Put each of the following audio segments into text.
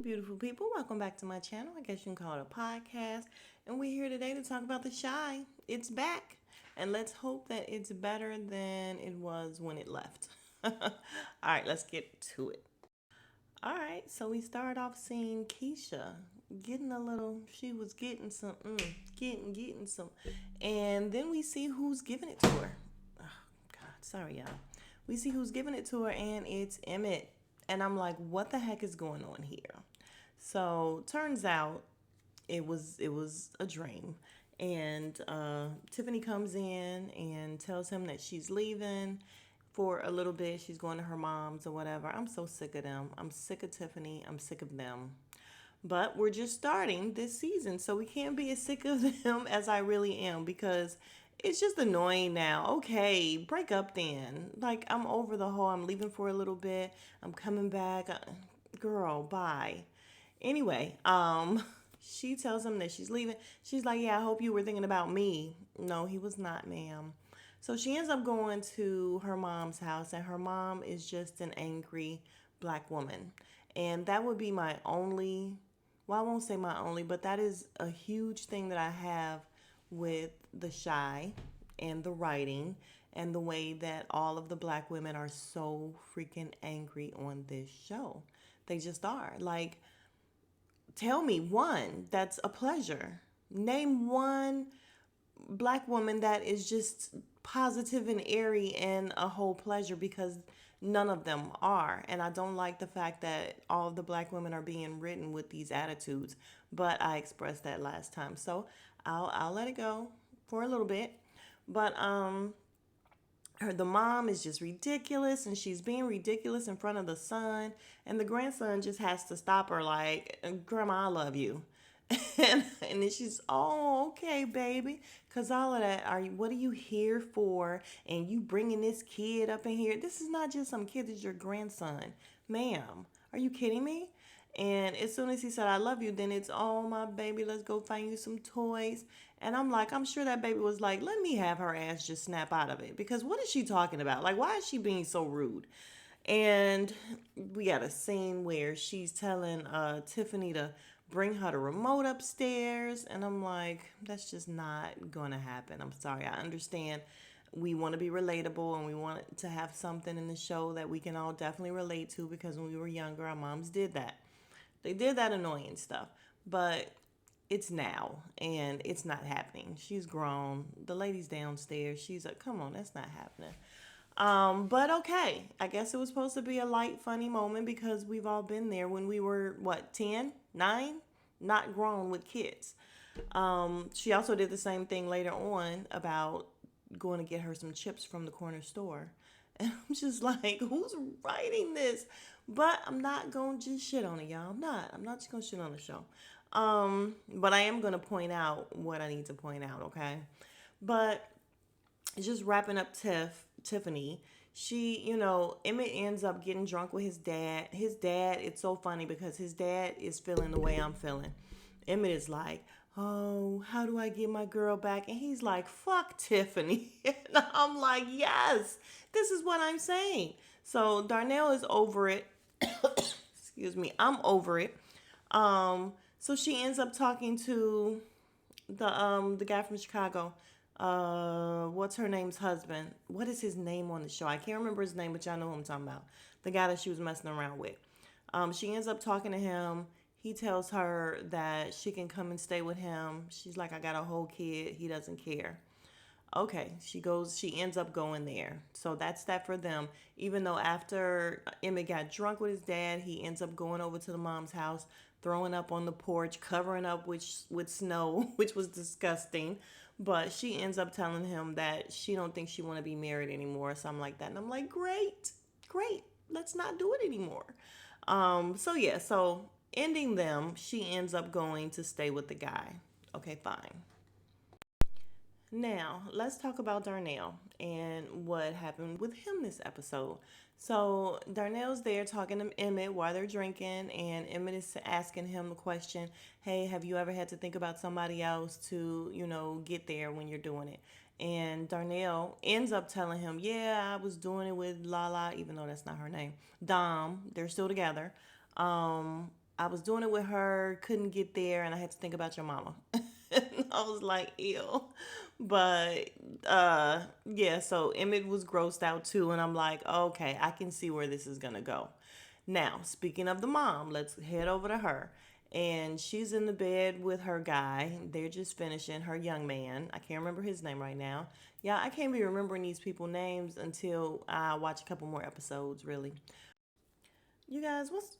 beautiful people. Welcome back to my channel. I guess you can call it a podcast. And we're here today to talk about The Shy. It's back. And let's hope that it's better than it was when it left. All right, let's get to it. All right, so we start off seeing Keisha getting a little, she was getting some, getting some. And then we see who's giving it to her. Oh, God, sorry, y'all. We see who's giving it to her, and it's Emmett. And I'm like, what the heck is going on here? So turns out it was a dream. And Tiffany comes in and tells him that she's leaving for a little bit. She's going to her mom's or whatever. I'm so sick of them. I'm sick of Tiffany. I'm sick of them. But we're just starting this season, so we can't be as sick of them as I really am because it's just annoying now. Okay, break up then. Like, I'm over the whole I'm leaving for a little bit. I'm coming back. Girl, bye. Anyway, she tells him that she's leaving. She's like, "Yeah, I hope you were thinking about me." No, he was not, ma'am. So she ends up going to her mom's house, and her mom is just an angry black woman. And that would be my only, well, I won't say my only, but that is a huge thing that I have with The Shy and the writing and the way that all of the black women are so freaking angry on this show. They just are. Like, tell me one that's a pleasure. Name one black woman that is just positive and airy and a whole pleasure because none of them are. And I don't like the fact that all of the black women are being written with these attitudes. But I expressed that last time. So I'll let it go for a little bit. But the mom is just ridiculous and she's being ridiculous in front of the son, and the grandson just has to stop her like, "Grandma, I love you." And then she's, "Oh, okay, baby, because all of that, what are you here for? And you bringing this kid up in here? This is not just some kid, this is your grandson. Ma'am, are you kidding me?" And as soon as he said, "I love you," then it's, "Oh, my baby, let's go find you some toys." And I'm like, I'm sure that baby was like, let me have her ass just snap out of it. Because what is she talking about? Like, why is she being so rude? And we got a scene where she's telling Tiffany to bring her the remote upstairs. And I'm like, that's just not going to happen. I'm sorry. I understand we want to be relatable and we want to have something in the show that we can all definitely relate to because when we were younger, our moms did that. They did that annoying stuff. But it's now and it's not happening. She's grown. The lady's downstairs. She's like, come on, that's not happening. But okay. I guess it was supposed to be a light, funny moment because we've all been there when we were, what, 10, 9? Not grown with kids. She also did the same thing later on about going to get her some chips from the corner store. And I'm just like, who's writing this? But I'm not going to just shit on it, y'all. I'm not. I'm not just going to shit on the show. But I am going to point out what I need to point out, okay? But just wrapping up Tiffany, she, Emmett ends up getting drunk with his dad. His dad, it's so funny because his dad is feeling the way I'm feeling. Emmett is like, "Oh, how do I get my girl back?" And he's like, "Fuck Tiffany." And I'm like, yes, this is what I'm saying. So Darnell is over it. Excuse me, I'm over it. So she ends up talking to the guy from Chicago. What's her name's husband? What is his name on the show? I can't remember his name, but y'all know who I'm talking about. The guy that she was messing around with. She ends up talking to him. He tells her that she can come and stay with him. She's like, "I got a whole kid." He doesn't care. Okay, she ends up going there. So that's that for them. Even though after Emmett got drunk with his dad, he ends up going over to the mom's house, throwing up on the porch, covering up with snow, which was disgusting. But she ends up telling him that she don't think she want to be married anymore, or something like that. And I'm like, great, great. Let's not do it anymore. So yeah, so ending them, she ends up going to stay with the guy. Okay, fine. Now, let's talk about Darnell and what happened with him this episode. So, Darnell's there talking to Emmett while they're drinking, and Emmett is asking him the question, "Hey, have you ever had to think about somebody else to, get there when you're doing it?" And Darnell ends up telling him, "Yeah, I was doing it with Lala, even though that's not her name. Dom, they're still together. I was doing it with her, couldn't get there, and I had to think about your mama. I was like, ew. But yeah, so Emmett was grossed out too, and I'm like, okay, I can see where this is gonna go. Now, speaking of the mom, let's head over to her. And she's in the bed with her guy. They're just finishing her young man. I can't remember his name right now. Yeah, I can't be remembering these people names until I watch a couple more episodes, really. You guys, what's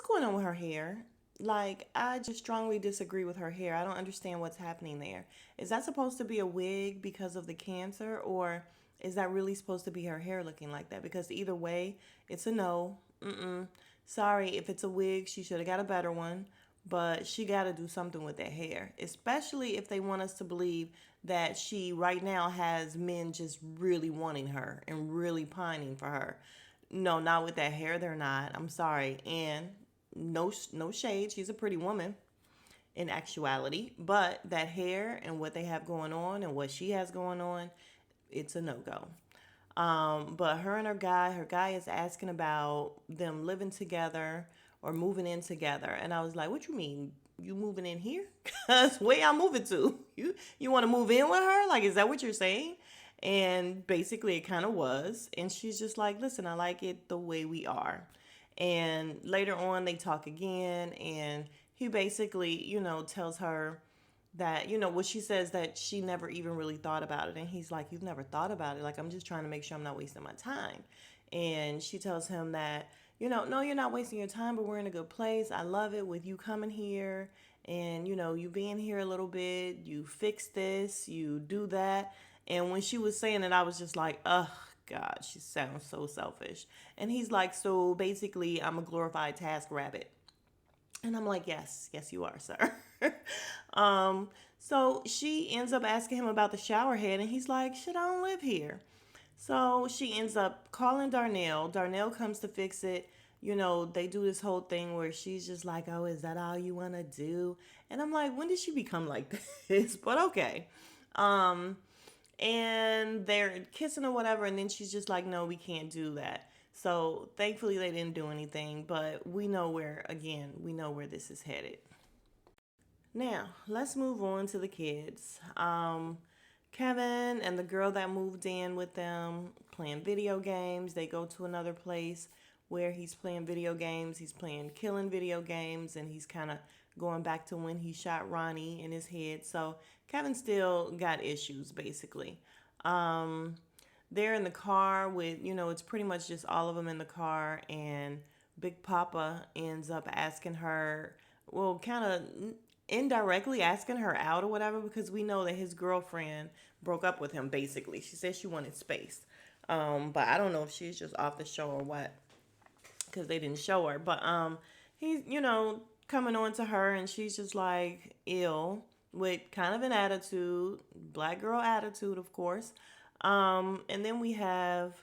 going on with her hair? Like, I just strongly disagree with her hair. I don't understand what's happening there. Is that supposed to be a wig because of the cancer, or is that really supposed to be her hair looking like that? Because either way, it's a no. Mm-mm. Sorry, if it's a wig, she should have got a better one. But she got to do something with that hair, especially if they want us to believe that she right now has men just really wanting her and really pining for her. No, not with that hair. They're not. I'm sorry. And no shade. She's a pretty woman in actuality, but that hair and what they have going on and what she has going on, it's a no go. But her guy is asking about them living together or moving in together, and I was like, "What you mean? You moving in here? Cause where y'all moving to? You want to move in with her? Like, is that what you're saying?" And basically, it kind of was. And she's just like, "Listen, I like it the way we are." And later on, they talk again, and he basically, tells her that, well, she says that she never even really thought about it. And he's like, "You've never thought about it? Like, I'm just trying to make sure I'm not wasting my time." And she tells him that, "No, you're not wasting your time, but we're in a good place. I love it with you coming here and, you being here a little bit. You fix this, you do that." And when she was saying it, I was just like, ugh, God, she sounds so selfish. And he's like, "So basically, I'm a glorified task rabbit." And I'm like, "Yes, yes, you are, sir." So she ends up asking him about the shower head, and he's like, "Shit, I don't live here." So she ends up calling Darnell. Darnell comes to fix it. They do this whole thing where she's just like, "Oh, is that all you want to do?" And I'm like, when did she become like this? But okay. Um, and they're kissing or whatever, and then she's just like, "No, we can't do that." So thankfully they didn't do anything, but we know where this is headed. Now, let's move on to the kids. Kevin and the girl that moved in with them playing video games. They go to another place where he's playing video games. He's playing killing video games, and he's kind of going back to when he shot Ronnie in his head. So Kevin still got issues, basically. Um, they're in the car with, it's pretty much just all of them in the car, and Big Papa ends up asking her, well, kind of indirectly asking her out or whatever, because we know that his girlfriend broke up with him, basically. She said she wanted space. But I don't know if she's just off the show or what, because they didn't show her. But he's, coming on to her, and she's just like ill with kind of an attitude, black girl attitude, of course. And then we have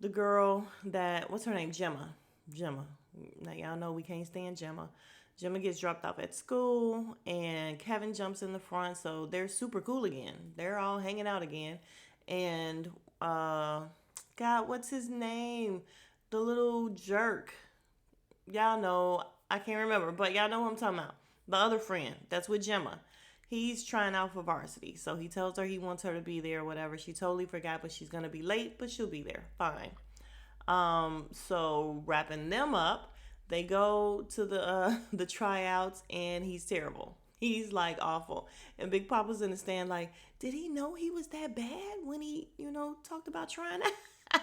the girl that, what's her name? Gemma. Now, y'all know we can't stand Gemma. Gemma gets dropped off at school, and Kevin jumps in the front, so they're super cool again. They're all hanging out again. And, God, what's his name? The little jerk. Y'all know, I can't remember, but y'all know who I'm talking about. The other friend that's with Gemma. He's trying out for varsity. So he tells her he wants her to be there or whatever. She totally forgot, but she's going to be late, but she'll be there. Fine. So wrapping them up, they go to the tryouts, and he's terrible. He's like awful. And Big Papa's in the stand like, did he know he was that bad when he, talked about trying out?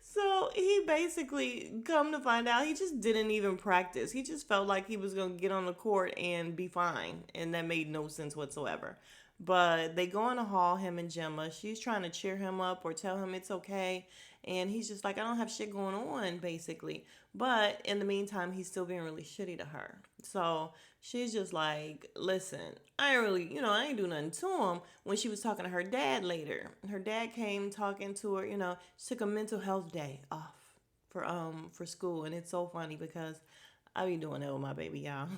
So he basically, come to find out, he just didn't even practice. He just felt like he was going to get on the court and be fine. And that made no sense whatsoever. But they go in the hall, him and Gemma. She's trying to cheer him up or tell him it's okay. And he's just like, "I don't have shit going on," basically. But in the meantime, he's still being really shitty to her. So she's just like, "Listen, I ain't really, I ain't do nothing to him." When she was talking to her dad later, her dad came talking to her, she took a mental health day off for school. And it's so funny because I be doing that with my baby, y'all.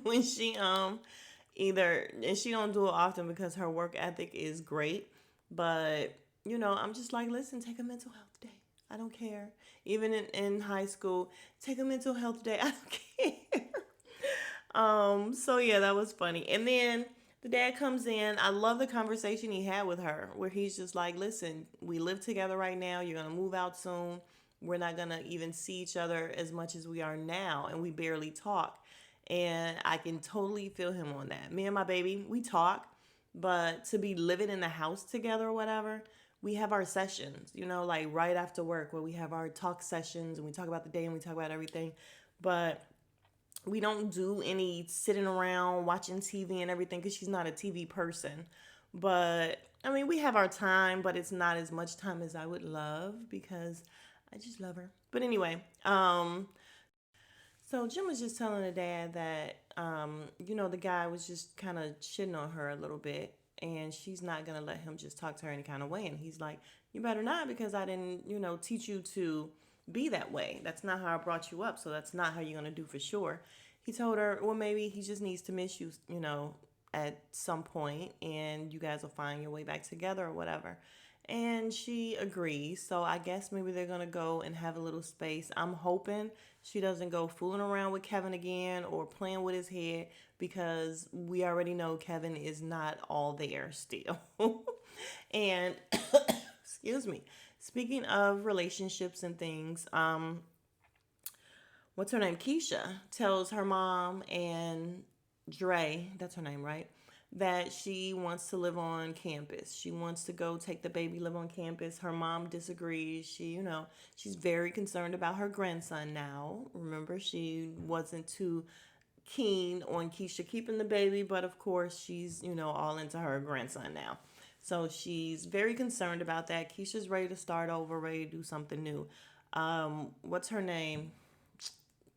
When she either, and she don't do it often because her work ethic is great, but I'm just like, "Listen, take a mental health day." I don't care. Even in high school, take a mental health day. I don't care. So yeah, that was funny. And then the dad comes in. I love the conversation he had with her where he's just like, "Listen, we live together right now. You're going to move out soon. We're not going to even see each other as much as we are now, and we barely talk." And I can totally feel him on that. Me and my baby, we talk, but to be living in the house together or whatever, we have our sessions, like right after work where we have our talk sessions and we talk about the day and we talk about everything. But we don't do any sitting around watching TV and everything because she's not a TV person. But I mean, we have our time, but it's not as much time as I would love because I just love her. But anyway, so Jim was just telling the dad that, the guy was just kind of shitting on her a little bit, and she's not gonna let him just talk to her any kind of way. And he's like, "You better not, because I didn't, teach you to be that way. That's not how I brought you up, so that's not how you're gonna do for sure." He told her, well, maybe he just needs to miss you, at some point, and you guys will find your way back together or whatever. And she agrees. So I guess maybe they're going to go and have a little space. I'm hoping she doesn't go fooling around with Kevin again or playing with his head, because we already know Kevin is not all there still. And excuse me. Speaking of relationships and things, what's her name? Keisha tells her mom and Dre, that's her name, right? That she wants to live on campus. She wants to go take the baby, live on campus. Her mom disagrees. She's very concerned about her grandson now. Remember, she wasn't too keen on Keisha keeping the baby, but of course, she's, all into her grandson now. So she's very concerned about that. Keisha's ready to start over, ready to do something new. What's her name?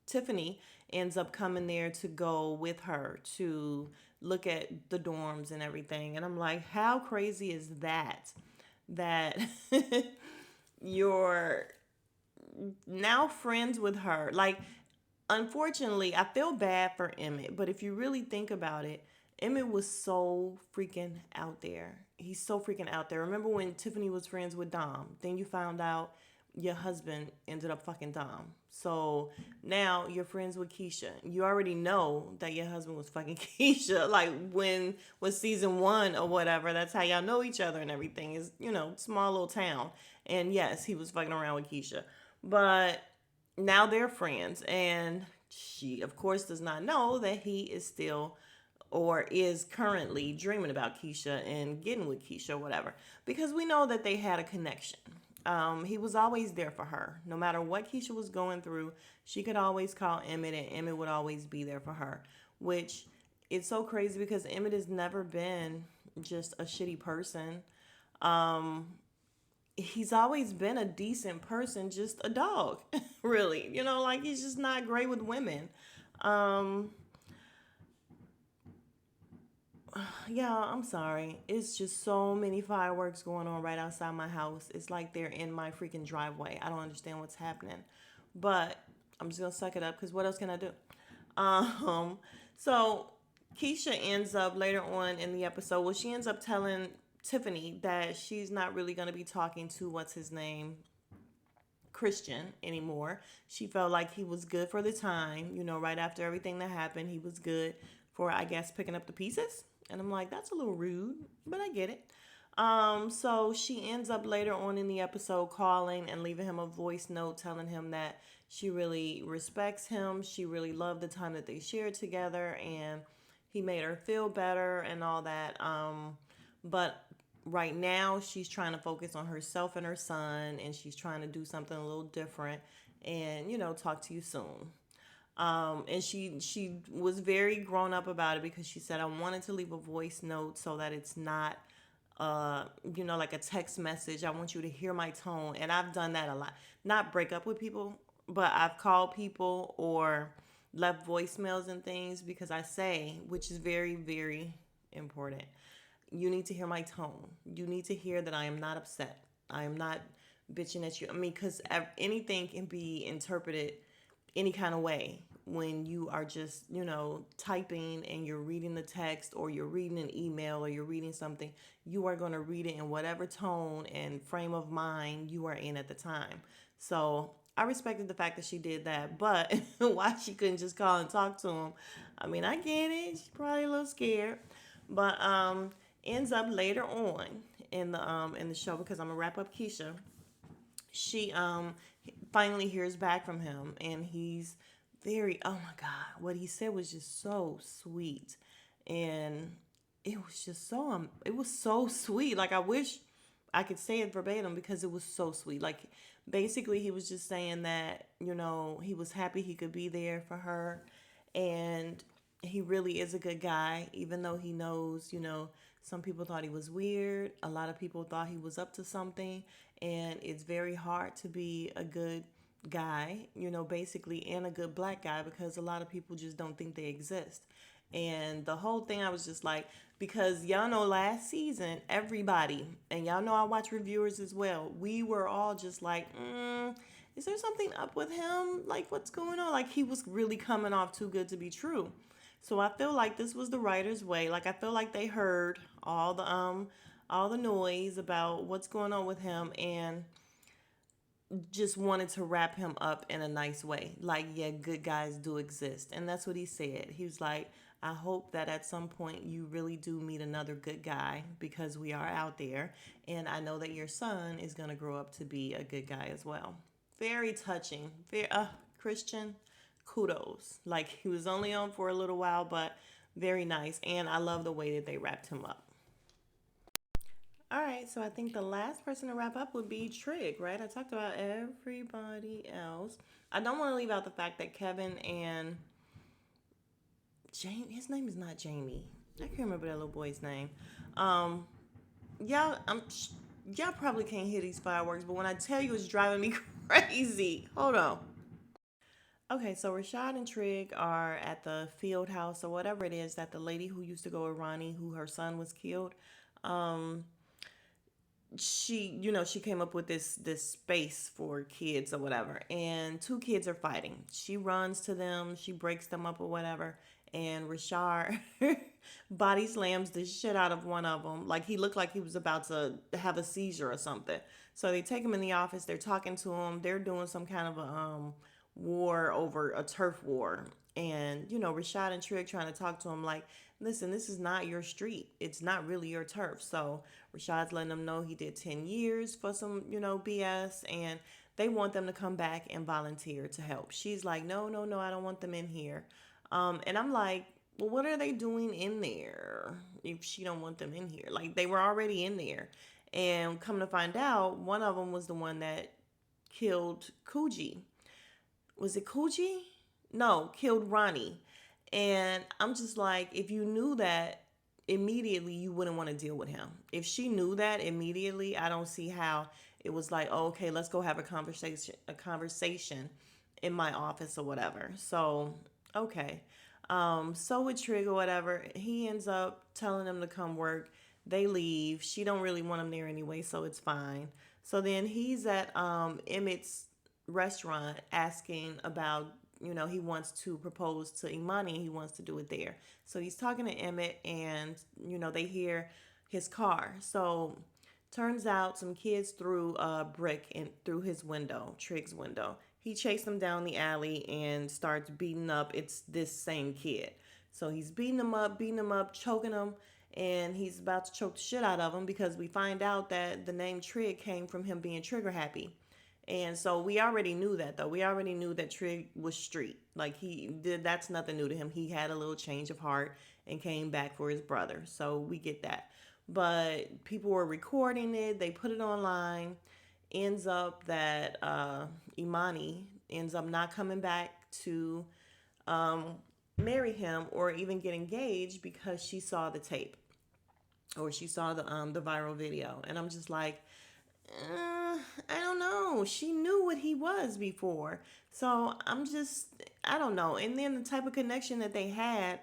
Tiffany ends up coming there to go with her to look at the dorms and everything. And I'm like, how crazy is that? That you're now friends with her. Like, unfortunately, I feel bad for Emmett, but if you really think about it, Emmett was so freaking out there. He's so freaking out there. Remember when Tiffany was friends with Dom? Then you found out your husband ended up fucking Dom. So now you're friends with Keisha. You already know that your husband was fucking Keisha. Like when was season 1 or whatever. That's how y'all know each other and everything. Is small little town. And yes, he was fucking around with Keisha. But now they're friends, and she of course does not know that he is still or is currently dreaming about Keisha and getting with Keisha or whatever, because we know that they had a connection. He was always there for her. No matter what Keisha was going through, she could always call Emmett, and Emmett would always be there for her, which it's so crazy because Emmett has never been just a shitty person. Um, he's always been a decent person, just a dog, really. Like he's just not great with women. Um, yeah, I'm sorry. It's just so many fireworks going on right outside my house. It's like they're in my freaking driveway. I don't understand what's happening. But I'm just gonna suck it up because what else can I do? Um, so Keisha ends up later on in the episode, well, she ends up telling Tiffany that she's not really gonna be talking to what's his name, Christian, anymore. She felt like he was good for the time, right after everything that happened, he was good for, I guess, picking up the pieces. And I'm like, that's a little rude, but I get it. So she ends up later on in the episode calling and leaving him a voice note telling him that she really respects him. She really loved the time that they shared together, and he made her feel better and all that. But right now she's trying to focus on herself and her son, and she's trying to do something a little different, and talk to you soon. And she was very grown up about it because she said, I wanted to leave a voice note so that it's not like a text message. I want you to hear my tone. And I've done that a lot. Not break up with people, but I've called people or left voicemails and things because I say, which is very, very important, you need to hear my tone. You need to hear that I am not upset. I am not bitching at you. I mean, because anything can be interpreted any kind of way when you are just, typing and you're reading the text or you're reading an email or you're reading something, you are going to read it in whatever tone and frame of mind you are in at the time. So I respected the fact that she did that, but why she couldn't just call and talk to him? I mean, I get it. She's probably a little scared, but ends up later on in the show, because I'm gonna wrap up Keisha. She finally hears back from him, and he's very, oh my god, what he said was just so sweet, and it was just so it was so sweet. Like, I wish I could say it verbatim because it was so sweet. Like, basically he was just saying that, he was happy he could be there for her, and he really is a good guy, even though he knows, some people thought he was weird. A lot of people thought he was up to something. And it's very hard to be a good guy, basically, and a good black guy, because a lot of people just don't think they exist. And the whole thing, I was just like, because y'all know last season, everybody, and y'all know I watch reviewers as well, we were all just like, is there something up with him? Like, what's going on? Like, he was really coming off too good to be true. So I feel like this was the writer's way. Like, I feel like they heard all the noise about what's going on with him, and just wanted to wrap him up in a nice way. Like, yeah, good guys do exist. And that's what he said. He was like, I hope that at some point you really do meet another good guy, because we are out there. And I know that your son is going to grow up to be a good guy as well. Very touching. Very, Christian, kudos. Like, he was only on for a little while, but very nice. And I love the way that they wrapped him up. All right, so I think the last person to wrap up would be Trig, right? I talked about everybody else. I don't want to leave out the fact that Kevin and Jamie, his name is not Jamie. I can't remember that little boy's name. Um, y'all, y'all probably can't hear these fireworks, but when I tell you it's driving me crazy, hold on. Okay, so Rashad and Trig are at the field house or whatever it is that the lady who used to go with Ronnie, who her son was killed, um, she came up with this space for kids or whatever, and two kids are fighting. She runs to them, she breaks them up or whatever, and Rashard body slams the shit out of one of them. Like, he looked like he was about to have a seizure or something. So they take him in the office, they're talking to him, they're doing some kind of a war over a turf war. And, Rashad and Trig trying to talk to him like, listen, this is not your street. It's not really your turf. So Rashad's letting them know he did 10 years for some, BS. And they want them to come back and volunteer to help. She's like, no, no, no, I don't want them in here. And I'm like, well, what are they doing in there if she don't want them in here? Like, they were already in there. And come to find out, one of them was the one that killed Coogee. Was it Coogee? No, killed Ronnie. And I'm just like, if you knew that immediately, you wouldn't want to deal with him. If she knew that immediately, I don't see how it was like, oh, okay, let's go have a conversation in my office or whatever. So, okay. So with Trig or whatever, he ends up telling them to come work. They leave. She don't really want him there anyway, so it's fine. So then he's at Emmett's restaurant asking about, he wants to propose to Imani. He wants to do it there. So he's talking to Emmett, and, they hear his car. So turns out some kids threw a brick in through his window, Trig's window. He chased them down the alley and starts beating up. It's this same kid. So he's beating them up, choking them, and he's about to choke the shit out of him, because we find out that the name Trig came from him being trigger happy. And so we already knew that, though. We already knew that Trig was street. Like, he did, that's nothing new to him. He had a little change of heart and came back for his brother. So we get that. But people were recording it. They put it online. Ends up that Imani ends up not coming back to um, marry him or even get engaged, because she saw the tape, or she saw the viral video. And I'm just like, I don't know. She knew what he was before. So I don't know. And then the type of connection that they had,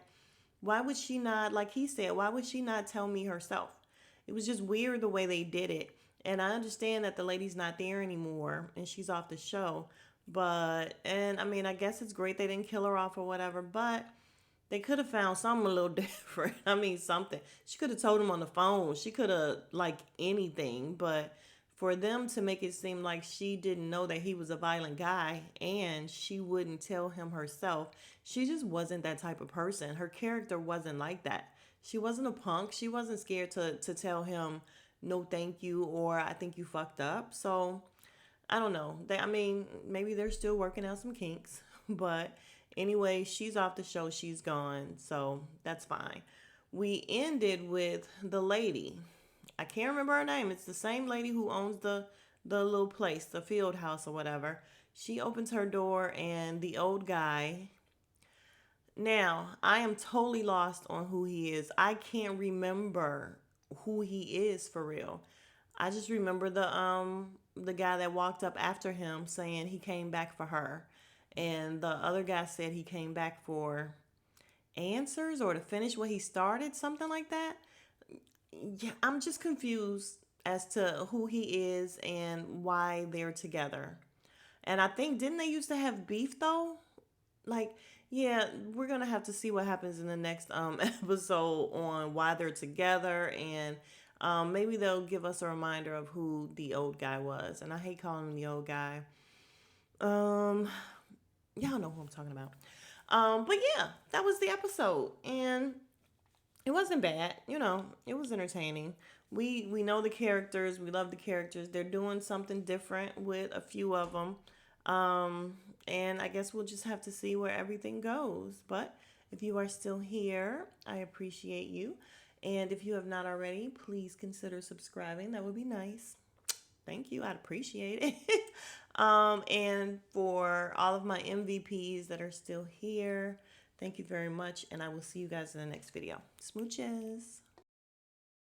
why would she not, like he said, why would she not tell me herself? It was just weird the way they did it. And I understand that the lady's not there anymore and she's off the show. And I mean, I guess it's great they didn't kill her off or whatever, but they could have found something a little different. I mean, something. She could have told him on the phone. She could have, like, anything. But for them to make it seem like she didn't know that he was a violent guy and she wouldn't tell him herself, she just wasn't that type of person. Her character wasn't like that. She wasn't a punk. She wasn't scared to tell him, no, thank you, or I think you fucked up. So I don't know. I mean, maybe they're still working out some kinks, but anyway, she's off the show. She's gone, so that's fine. We ended with the lady. I can't remember her name. It's the same lady who owns the little place, the field house or whatever. She opens her door and the old guy. Now, I am totally lost on who he is. I can't remember who he is for real. I just remember the guy that walked up after him saying he came back for her. And the other guy said he came back for answers or to finish what he started, something like that. Yeah, I'm just confused as to who he is and why they're together. And I think didn't they used to have beef though? Like, yeah, we're gonna have to see what happens in the next episode on why they're together, and maybe they'll give us a reminder of who the old guy was. And I hate calling him the old guy. Um, y'all know who I'm talking about. But yeah, that was the episode, and it wasn't bad. It was entertaining. We know the characters. We love the characters. They're doing something different with a few of them. Um, and I guess we'll just have to see where everything goes. But if you are still here, I appreciate you. And if you have not already, please consider subscribing. That would be nice. Thank you. I'd appreciate it. And for all of my MVPs that are still here, thank you very much. And I will see you guys in the next video. Smooches.